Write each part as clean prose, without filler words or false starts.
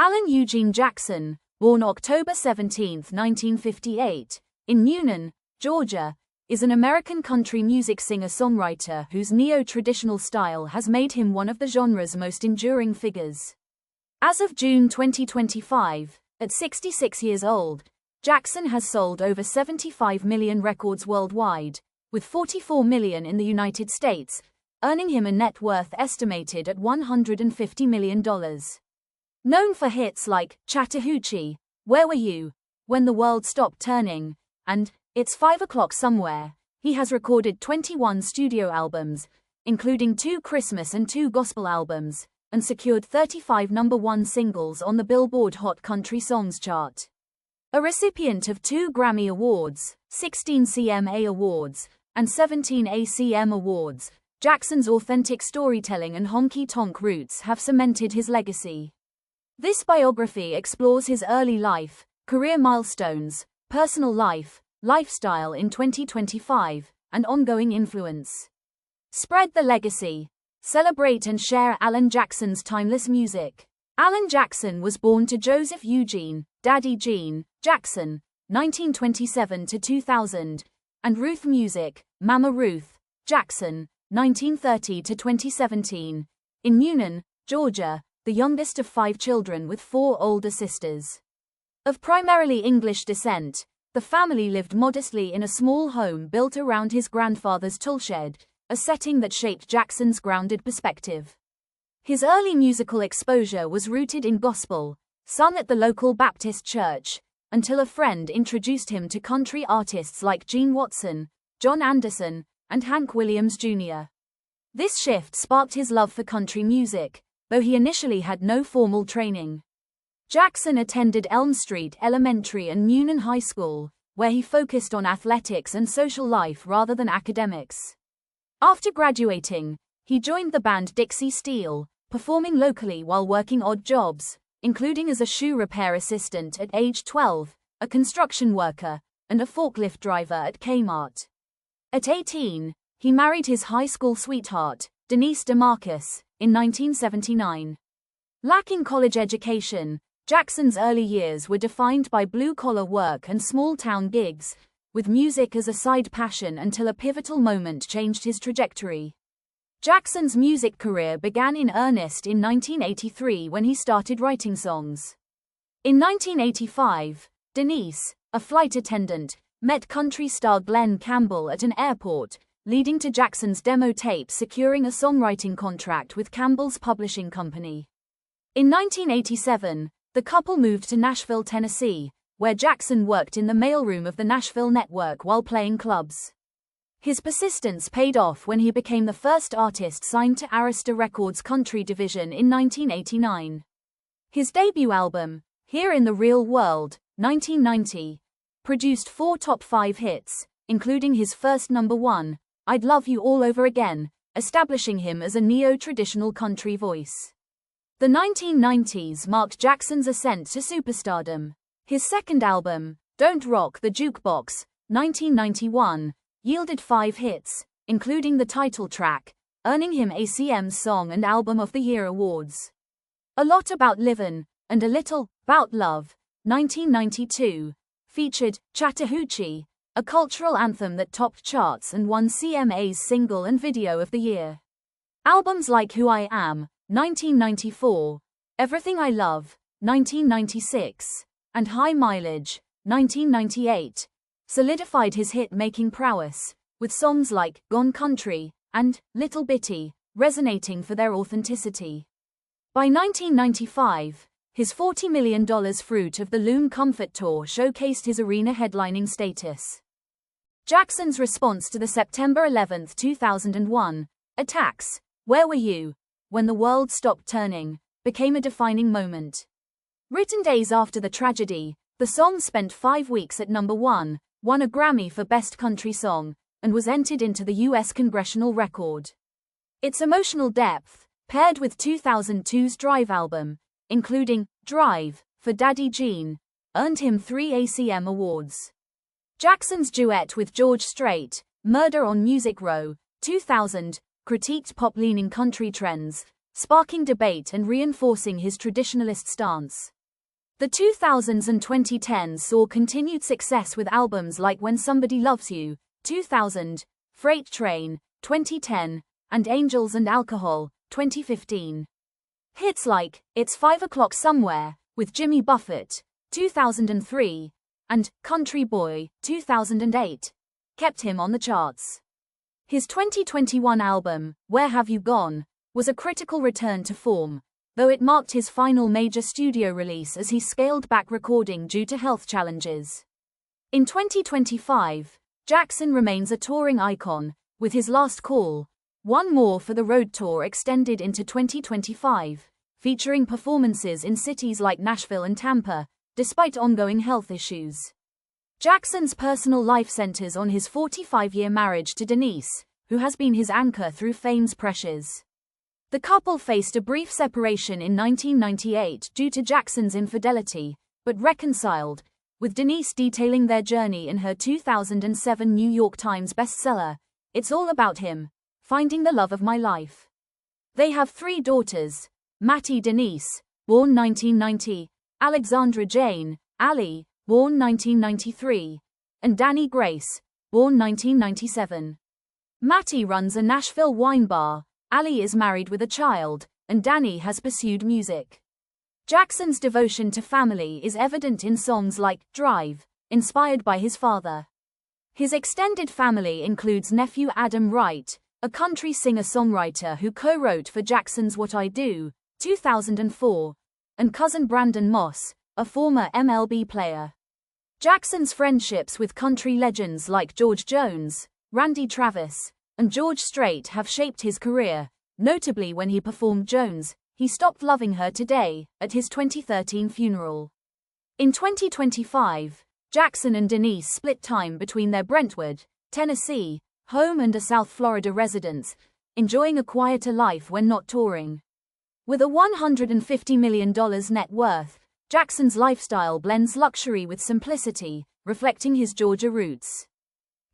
Alan Eugene Jackson, born October 17, 1958, in Newnan, Georgia, is an American country music singer-songwriter whose neo-traditional style has made him one of the genre's most enduring figures. As of June 2025, at 66 years old, Jackson has sold over 75 million records worldwide, with 44 million in the United States, earning him a net worth estimated at $150 million. Known for hits like Chattahoochee, Where Were You, When the World Stopped Turning, and It's 5 O'Clock Somewhere, he has recorded 21 studio albums, including 2 Christmas and 2 gospel albums, and secured 35 #1 singles on the Billboard Hot Country Songs chart. A recipient of 2 Grammy Awards, 16 CMA Awards, and 17 ACM Awards, Jackson's authentic storytelling and honky-tonk roots have cemented his legacy. This biography explores his early life, career milestones, personal life, lifestyle in 2025, and ongoing influence. Spread the legacy. Celebrate and share Alan Jackson's timeless music. Alan Jackson was born to Joseph Eugene, Daddy Gene, Jackson, 1927 to 2000, and Ruth Music, Mama Ruth, Jackson, 1930 to 2017, in Newnan, Georgia, the youngest of 5 children with 4 older sisters. Of primarily English descent, the family lived modestly in a small home built around his grandfather's toolshed, a setting that shaped Jackson's grounded perspective. His early musical exposure was rooted in gospel, sung at the local Baptist church, until a friend introduced him to country artists like Gene Watson, John Anderson, and Hank Williams Jr. This shift sparked his love for country music, though he initially had no formal training. Jackson attended Elm Street Elementary and Newnan High School, where he focused on athletics and social life rather than academics. After graduating, he joined the band Dixie Steel, performing locally while working odd jobs, including as a shoe repair assistant at age 12, a construction worker, and a forklift driver at Kmart. At 18, he married his high school sweetheart, Denise Jackson, in 1979. Lacking college education, Jackson's early years were defined by blue-collar work and small-town gigs, with music as a side passion until a pivotal moment changed his trajectory. Jackson's music career began in earnest in 1983 when he started writing songs. In 1985, Denise, a flight attendant, met country star Glenn Campbell at an airport, leading to Jackson's demo tape securing a songwriting contract with Campbell's publishing company. In 1987, the couple moved to Nashville, Tennessee, where Jackson worked in the mailroom of the Nashville network while playing clubs. His persistence paid off when he became the first artist signed to Arista Records' country division in 1989. His debut album, Here in the Real World, 1990, produced 4 top 5 hits, including his first #1, I'd Love You All Over Again, establishing him as a neo-traditional country voice. The 1990s marked Jackson's ascent to superstardom. His second album, Don't Rock the Jukebox, 1991, yielded 5 hits, including the title track, earning him ACM's Song and Album of the Year awards. A Lot About Livin', and A Little About Love, 1992, featured Chattahoochee, a cultural anthem that topped charts and won CMA's Single and Video of the Year. Albums like Who I Am, 1994, Everything I Love, 1996, and High Mileage, 1998, solidified his hit-making prowess, with songs like Gone Country and Little Bitty resonating for their authenticity. By 1995, his $40 million Fruit of the Loom Comfort Tour showcased his arena headlining status. Jackson's response to the September 11, 2001, attacks, Where Were You, When the World Stopped Turning, became a defining moment. Written days after the tragedy, the song spent 5 weeks at #1, won a Grammy for Best Country Song, and was entered into the U.S. Congressional Record. Its emotional depth, paired with 2002's Drive album, including Drive, for Daddy Gene, earned him 3 ACM awards. Jackson's duet with George Strait, Murder on Music Row, 2000, critiqued pop-leaning country trends, sparking debate and reinforcing his traditionalist stance. The 2000s and 2010s saw continued success with albums like When Somebody Loves You, 2000, Freight Train, 2010, and Angels and Alcohol, 2015. Hits like It's 5 O'Clock Somewhere, with Jimmy Buffett, 2003, and Country Boy, 2008, kept him on the charts. His 2021 album, Where Have You Gone?, was a critical return to form, though it marked his final major studio release as he scaled back recording due to health challenges. In 2025, Jackson remains a touring icon, with his Last Call, One More for the Road tour extended into 2025, featuring performances in cities like Nashville and Tampa, despite ongoing health issues. Jackson's personal life centers on his 45-year marriage to Denise, who has been his anchor through fame's pressures. The couple faced a brief separation in 1998 due to Jackson's infidelity, but reconciled, with Denise detailing their journey in her 2007 New York Times bestseller, It's All About Him, Finding the Love of My Life. They have 3 daughters, Mattie Denise, born 1990, Alexandra Jane, Allie, born 1993, and Danny Grace, born 1997. Mattie runs a Nashville wine bar, Allie is married with a child, and Danny has pursued music. Jackson's devotion to family is evident in songs like Drive, inspired by his father. His extended family includes nephew Adam Wright, a country singer-songwriter who co-wrote for Jackson's What I Do, 2004, and cousin Brandon Moss, a former MLB player. Jackson's friendships with country legends like George Jones, Randy Travis, and George Strait have shaped his career, notably when he performed Jones, He Stopped Loving Her Today, at his 2013 funeral. In 2025, Jackson and Denise split time between their Brentwood, Tennessee, home and a South Florida residence, enjoying a quieter life when not touring. With a $150 million net worth, Jackson's lifestyle blends luxury with simplicity, reflecting his Georgia roots.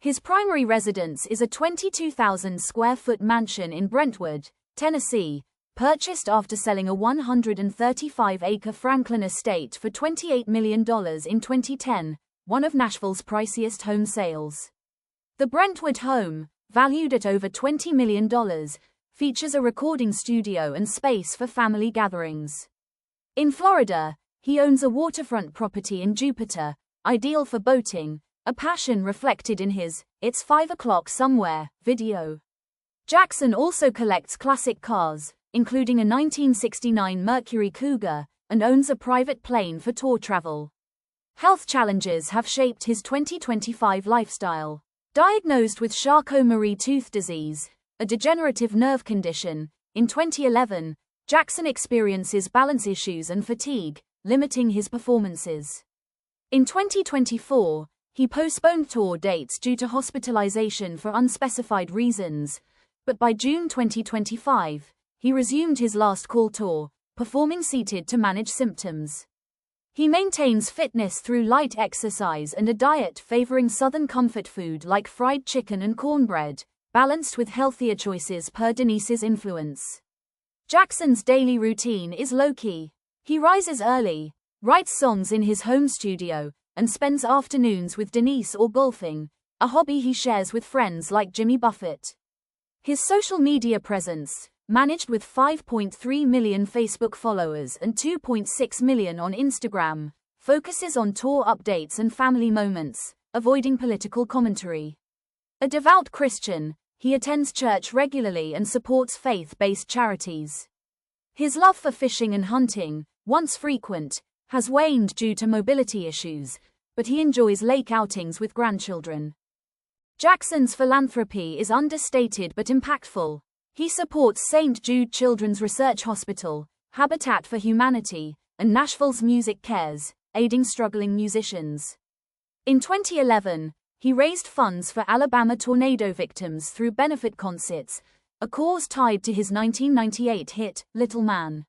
His primary residence is a 22,000-square-foot mansion in Brentwood, Tennessee, purchased after selling a 135-acre Franklin estate for $28 million in 2010, one of Nashville's priciest home sales. The Brentwood home, valued at over $20 million, features a recording studio and space for family gatherings. In Florida, he owns a waterfront property in Jupiter, ideal for boating, a passion reflected in his It's 5 O'Clock Somewhere video. Jackson also collects classic cars, including a 1969 Mercury Cougar, and owns a private plane for tour travel. Health challenges have shaped his 2025 lifestyle. Diagnosed with Charcot-Marie tooth disease, a degenerative nerve condition, in 2011, Jackson experiences balance issues and fatigue, limiting his performances. In 2024, he postponed tour dates due to hospitalization for unspecified reasons, but by June 2025, he resumed his Last Call tour, performing seated to manage symptoms. He maintains fitness through light exercise and a diet favoring Southern comfort food like fried chicken and cornbread, balanced with healthier choices per Denise's influence. Jackson's daily routine is low-key. He rises early, writes songs in his home studio, and spends afternoons with Denise or golfing, a hobby he shares with friends like Jimmy Buffett. His social media presence, managed with 5.3 million Facebook followers and 2.6 million on Instagram, focuses on tour updates and family moments, avoiding political commentary. A devout Christian, he attends church regularly and supports faith-based charities. His love for fishing and hunting, once frequent, has waned due to mobility issues, but he enjoys lake outings with grandchildren. Jackson's philanthropy is understated but impactful. He supports St. Jude Children's Research Hospital, Habitat for Humanity, and Nashville's Music Cares, aiding struggling musicians. In 2011, he raised funds for Alabama tornado victims through benefit concerts, a cause tied to his 1998 hit, Little Man.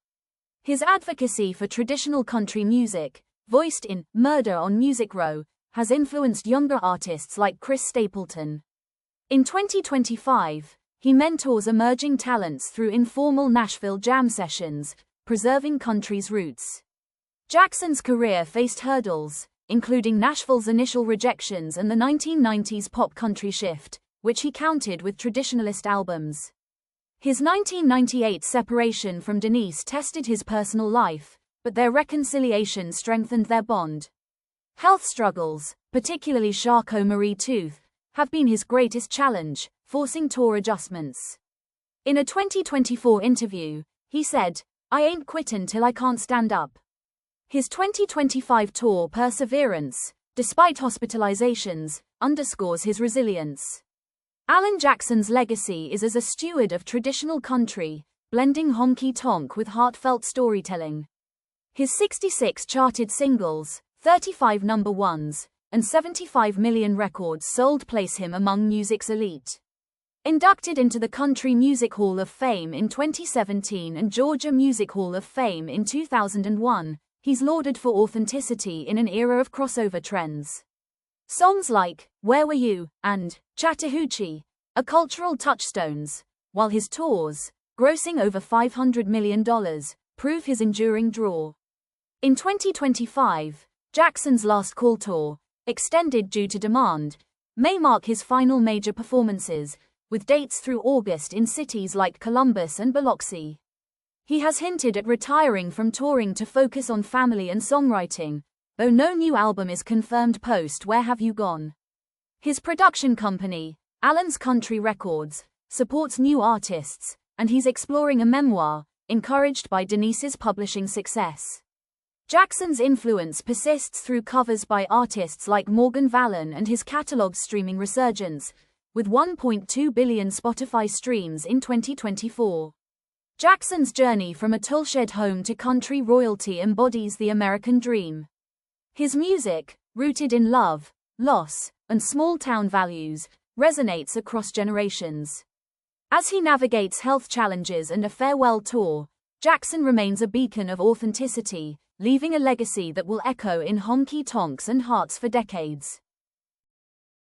His advocacy for traditional country music, voiced in Murder on Music Row, has influenced younger artists like Chris Stapleton. In 2025, he mentors emerging talents through informal Nashville jam sessions, preserving country's roots. Jackson's career faced hurdles, including Nashville's initial rejections and the 1990s pop country shift, which he countered with traditionalist albums. His 1998 separation from Denise tested his personal life, but their reconciliation strengthened their bond. Health struggles, particularly Charcot-Marie Tooth, have been his greatest challenge, forcing tour adjustments. In a 2024 interview, he said, "I ain't quittin' till I can't stand up." His 2025 tour perseverance, despite hospitalizations, underscores his resilience. Alan Jackson's legacy is as a steward of traditional country, blending honky-tonk with heartfelt storytelling. His 66 charted singles, 35 number ones, and 75 million records sold place him among music's elite. Inducted into the Country Music Hall of Fame in 2017 and Georgia Music Hall of Fame in 2001, he's lauded for authenticity in an era of crossover trends. Songs like "Where Were You" and "Chattahoochee" are cultural touchstones, while his tours, grossing over $500 million, prove his enduring draw. In 2025, Jackson's Last Call tour, extended due to demand, may mark his final major performances, with dates through August in cities like Columbus and Biloxi. He has hinted at retiring from touring to focus on family and songwriting, though no new album is confirmed post Where Have You Gone. His production company, Allen's Country Records, supports new artists, and he's exploring a memoir, encouraged by Denise's publishing success. Jackson's influence persists through covers by artists like Morgan Wallen and his catalog's streaming resurgence, with 1.2 billion Spotify streams in 2024. Jackson's journey from a toolshed home to country royalty embodies the American dream. His music, rooted in love, loss, and small-town values, resonates across generations. As he navigates health challenges and a farewell tour, Jackson remains a beacon of authenticity, leaving a legacy that will echo in honky-tonks and hearts for decades.